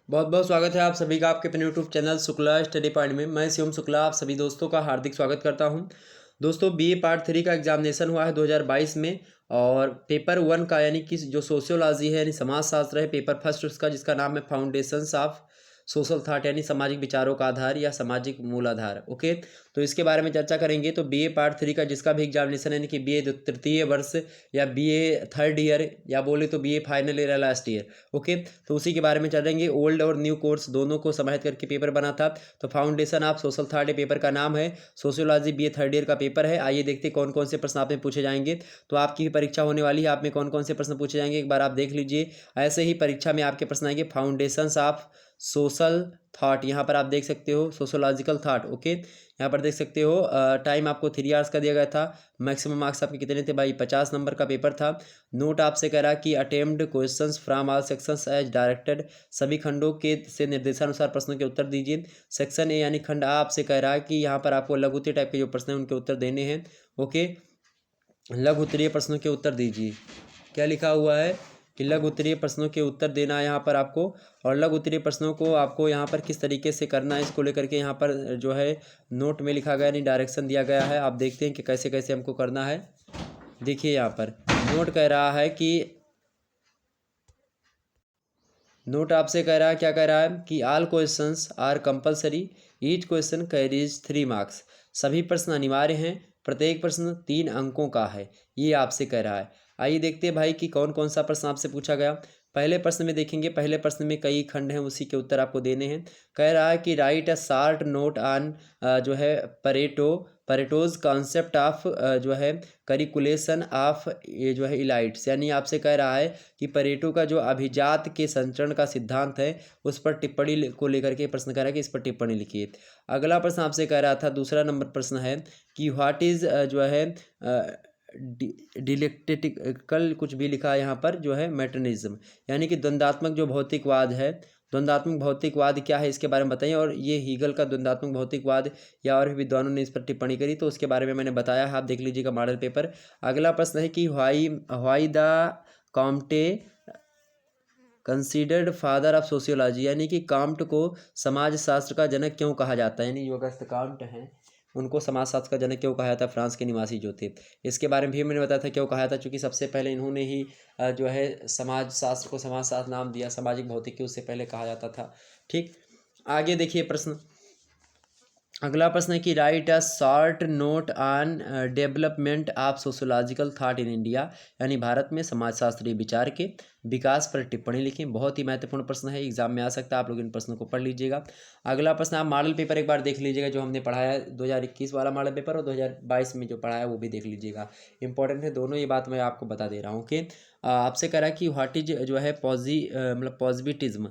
बहुत बहुत स्वागत है आप सभी का आपके अपने YouTube channel Shukla study point में। मैं शिवम शुक्ला आप सभी दोस्तों का हार्दिक स्वागत करता हूं। दोस्तों बीए पार्ट 3 का एग्जामिनेशन हुआ है 2022 में और पेपर 1 का यानी कि जो सोशियोलॉजी है यानी समाजशास्त्र है, पेपर फर्स्ट उसका जिसका नाम है फाउंडेशंस ऑफ सोशल थॉट यानी सामाजिक विचारों का आधार या सामाजिक मूलाधार। ओके, तो इसके बारे में चर्चा करेंगे। तो बीए पार्ट 3 का जिसका भी एग्जामिनेशन यानी कि बीए तृतीय वर्ष या बीए थर्ड ईयर या बोले तो बीए फाइनल ईयर या लास्ट ईयर, ओके, तो उसी के बारे में चलेंगे। ओल्ड और न्यू कोर्स दोनों को समाहित करके पेपर बना था। तो foundation of social thought paper का नाम है। सोशियोलॉजी बीए थर्ड ईयर का पेपर है। आइए देखते कौन कौन से प्रश्न आप में पूछे जाएंगे। तो आपकी भी परीक्षा होने वाली है, आप में कौन कौन से प्रश्न पूछे जाएंगे एक बार आप देख लीजिए। ऐसे ही परीक्षा में आपके प्रश्न आएंगे फाउंडेशंस ऑफ सोशल थॉट, यहाँ पर आप देख सकते हो सोशोलॉजिकल थॉट। ओके, यहाँ पर देख सकते हो टाइम आपको 3 आवर्स का दिया गया था। मैक्सिमम मार्क्स आपके कितने थे भाई? 50 नंबर का पेपर था। नोट आपसे कह रहा कि attempt questions from all sections as directed, सभी खंडों के से निर्देशानुसार प्रश्नों के उत्तर दीजिए। सेक्शन ए यानी खंड आ आपसे कह रहा है कि यहाँ पर आपको लघु उत्तरीय टाइप के जो प्रश्न हैं उनके उत्तर देने हैं। ओके, लघु उत्तरीय प्रश्नों के उत्तर दीजिए। क्या लिखा हुआ है कि लघु उत्तरीय प्रश्नों के उत्तर देना है यहाँ पर आपको। और लघु उत्तरीय प्रश्नों को आपको यहाँ पर किस तरीके से करना है इसको लेकर के यहाँ पर जो है नोट में लिखा गया यानी डायरेक्शन दिया गया है। आप देखते हैं कि कैसे कैसे हमको करना है। देखिए यहाँ पर नोट कह रहा है कि नोट आपसे कह रहा है, क्या कह रहा है कि all questions are compulsory, each question carries 3 marks, सभी प्रश्न अनिवार्य हैं, प्रत्येक प्रश्न 3 अंकों का है, ये आपसे कह रहा है। आइए देखते हैं भाई कि कौन कौन सा प्रश्न आपसे पूछा गया। पहले प्रश्न में देखेंगे, पहले प्रश्न में कई खंड हैं उसी के उत्तर आपको देने हैं। कह रहा है कि right a short note on जो है परेटोज कॉन्सेप्ट ऑफ जो है करिकुलेशन ऑफ ये जो है इलाइट्स, यानी आपसे कह रहा है कि परेटो का जो अभिजात के संचरण का सिद्धांत है उस पर टिप्पणी को लेकर के प्रश्न कर रहा है कि इस पर टिप्पणी लिखिए। अगला प्रश्न आपसे कह रहा था, दूसरा नंबर प्रश्न है कि व्हाट इज जो है डिलेक्टेटिकल कुछ भी लिखा है यहाँ पर जो है मैटरनिज्म, यानी कि द्वंद्वात्मक जो भौतिकवाद है, द्वंद्वात्मक भौतिकवाद क्या है इसके बारे में बताइए। और ये हीगल का द्वंद्वात्मक भौतिकवाद या और भी विद्वानों ने इस पर टिप्पणी करी, तो उसके बारे में मैंने बताया है, आप देख लीजिएगा मॉडल पेपर। अगला प्रश्न है कि why the Comte considered father of sociology, यानी कि काम्ट को समाजशास्त्र का जनक क्यों कहा जाता है, यानी जो अगस्त काम्ट हैं उनको समाजशास्त्र का जनक क्यों कहा जाता है, फ्रांस के निवासी जो थे। इसके बारे में भी मैंने बताया था क्यों कहा था, क्योंकि सबसे पहले इन्होंने ही जो है समाजशास्त्र को समाजशास्त्र नाम दिया, सामाजिक भौतिकी उससे पहले कहा जाता था। ठीक, आगे देखिए प्रश्न। अगला प्रश्न है कि right a short note on development of sociological thought in India, यानी भारत में समाजशास्त्रीय विचार के विकास पर टिप्पणी लिखें। बहुत ही महत्वपूर्ण प्रश्न है, एग्जाम में आ सकता है, आप लोग इन प्रश्नों को पढ़ लीजिएगा। अगला प्रश्न आप मॉडल पेपर एक बार देख लीजिएगा जो हमने पढ़ाया है 2021 वाला मॉडल पेपर, और 2022 में जो पढ़ाया है वो भी देख लीजिएगा। इंपॉर्टेंट है दोनों, ये बात मैं आपको बता दे रहा हूँ। ओके, आपसे कह रहा है कि व्हाट इज जो है मतलब पॉजिटिविज्म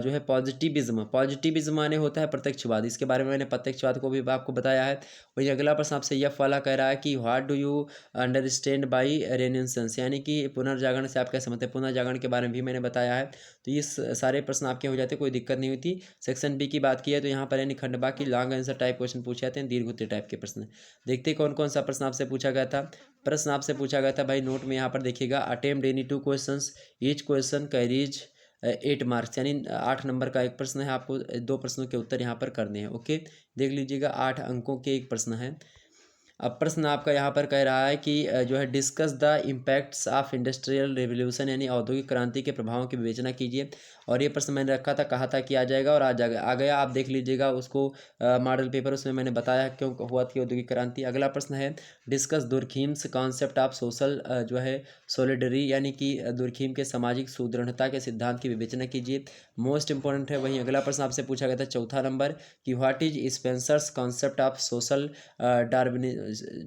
जो है पॉजिटिविज्म माने होता है प्रत्यक्षवाद, इसके बारे में मैंने प्रत्यक्षवाद को भी आपको बताया है। वही अगला प्रश्न आपसे यह वाला कह रहा है कि what do you understand by renaissance, यानी कि पुनर्जागरण से आप क्या समझते हैं। पुनर्जागरण के बारे में भी मैंने बताया है। तो ये सारे प्रश्न आपके हो जाते, कोई दिक्कत नहीं होती। सेक्शन बी की बात की है तो यहाँ पर यानी खंडबा की लॉन्ग आंसर टाइप क्वेश्चन पूछे जाते हैं, दीर्घ उत्तर टाइप के प्रश्न। देखते कौन कौन सा प्रश्न आपसे पूछा गया था। प्रश्न आपसे पूछा गया था भाई, नोट में यहाँ पर देखिएगा, attempt any 2 questions, each question carries 8 marks, यानी 8 नंबर का एक प्रश्न है, आपको 2 प्रश्नों के उत्तर यहाँ पर करने हैं। ओके, देख लीजिएगा 8 अंकों के एक प्रश्न है। अब प्रश्न आपका यहाँ पर कह रहा है कि जो है discuss the impacts of industrial revolution, यानी औद्योगिक क्रांति के प्रभावों की विवेचना कीजिए। और ये प्रश्न मैंने रखा था, कहा था कि आ जाएगा और आज आ गया। आप देख लीजिएगा उसको मॉडल पेपर, उसमें मैंने बताया क्यों हुआ थी औद्योगिक क्रांति। अगला प्रश्न है डिस्कस दुर्खीम्स कॉन्सेप्ट ऑफ सोशल जो है सोलिडरी, यानी कि दुर्खीम के सामाजिक सुदृढ़ता के सिद्धांत की विवेचना कीजिए। मोस्ट इंपॉर्टेंट है। वहीं अगला प्रश्न आपसे पूछा गया था चौथा नंबर कि what is Spencer's concept of social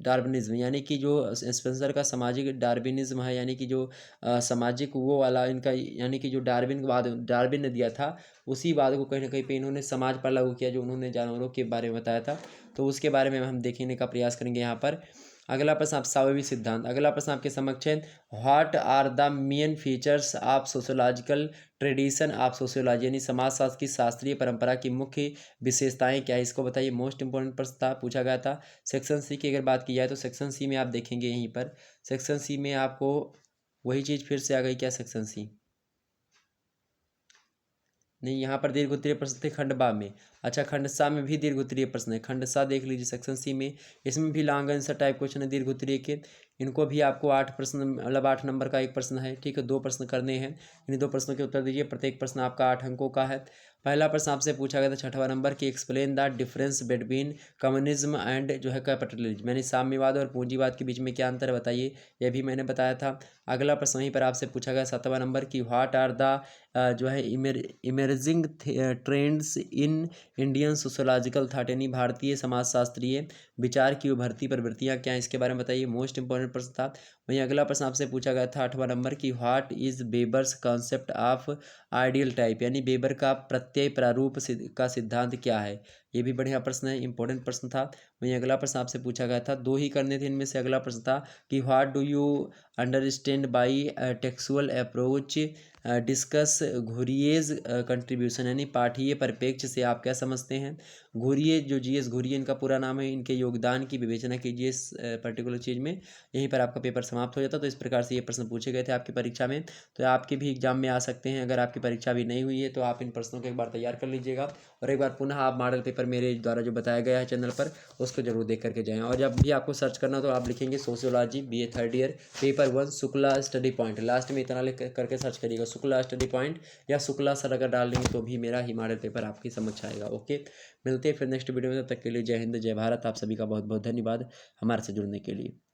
Darwinism, यानी कि जो स्पेंसर का सामाजिक डार्विनिज्म है, यानी कि जो सामाजिक वो वाला इनका, यानी कि जो डार्विन ने दिया था उसी बात को कहीं ना कहीं पे इन्होंने समाज पर लागू किया, जो उन्होंने जानवरों के बारे में बताया था। तो उसके बारे में हम देखने का प्रयास करेंगे यहाँ पर। अगला प्रश्न आप सावयवी सिद्धांत। अगला प्रश्न आपके समक्ष है what are the main features of sociological tradition of sociology, यानी समाजशास्त्र की शास्त्रीय परंपरा की मुख्य विशेषताएं क्या है, इसको बताइए। मोस्ट इंपॉर्टेंट प्रश्न था, पूछा गया था। सेक्शन सी की अगर बात की जाए तो सेक्शन सी में आप देखेंगे यहीं पर, सेक्शन सी में आपको वही चीज़ फिर से आ गई क्या, सेक्शन सी नहीं, यहाँ पर दीर्घ उत्तरीय प्रश्न थे खंड बा में। अच्छा, खंड सा में भी दीर्घ उत्तरीय प्रश्न है। खंड सा देख लीजिए सेक्शन सी में, इसमें भी लॉन्ग आंसर टाइप क्वेश्चन है दीर्घ उत्तरीय के। इनको भी आपको 8 प्रश्न, मतलब 8 नंबर का एक प्रश्न है, ठीक है। 2 प्रश्न करने हैं, इन 2 प्रश्नों के उत्तर दीजिए। प्रत्येक प्रश्न आपका 8 अंकों का है। पहला प्रश्न आपसे पूछा गया था 6वां नंबर की, explain the difference between communism and जो है कैपिटलिज्म, यानी साम्यवाद और पूंजीवाद के बीच में क्या अंतर है बताइए, यह भी मैंने बताया था। अगला प्रश्न वहीं पर आपसे पूछा गया 7वां नंबर की, व्हाट आर द जो है emerging trends in Indian sociological thought, यानी भारतीय समाजशास्त्रीय विचार की उभरती प्रवृत्तियाँ क्या हैं, इसके बारे में बताइए। मोस्ट इंपॉर्टेंट प्रश्न था। वहीं अगला प्रश्न आपसे पूछा गया था 8वां नंबर की, what is Weber's concept of ideal type, यानी बेबर का प्रत्यय प्रारूप का सिद्धांत क्या है। ये भी बढ़िया प्रश्न है, इंपॉर्टेंट प्रश्न था। वहीं अगला प्रश्न आपसे पूछा गया था, 2 ही करने थे इनमें से। अगला प्रश्न था कि what do you understand by textual approach, discuss Ghurye's contribution, यानी पाठीय परिप्रेक्ष्य से आप क्या समझते हैं। घुरिये जो जीएस घुरिये इनका पूरा नाम है, इनके योगदान की विवेचना कीजिए इस पर्टिकुलर चीज़ में। यहीं पर आपका पेपर समाप्त हो जाता। तो इस प्रकार से ये प्रश्न पूछे गए थे आपकी परीक्षा में, तो आपके भी एग्जाम में आ सकते हैं। अगर आपकी परीक्षा भी नहीं हुई है तो आप इन प्रश्नों को एक बार तैयार कर लीजिएगा, और एक बार पुनः आप मॉडल पेपर मेरे द्वारा जो बताया गया है चैनल पर, उसको जरूर देख करके जाएँ। और जब भी आपको सर्च करना तो आप लिखेंगे sociology BA 3rd year paper 1 Shukla study point, last में इतना लिख करके सर्च करिएगा शुक्ला स्टडी पॉइंट, या शुक्ला सर अगर डाल देंगे तो भी मेरा ही मॉडल पेपर आपकी समझ आएगा। ओके, मिलते हैं फिर नेक्स्ट वीडियो में, तब तक के लिए जय हिंद जय भारत। आप सभी का बहुत बहुत धन्यवाद हमारे से जुड़ने के लिए।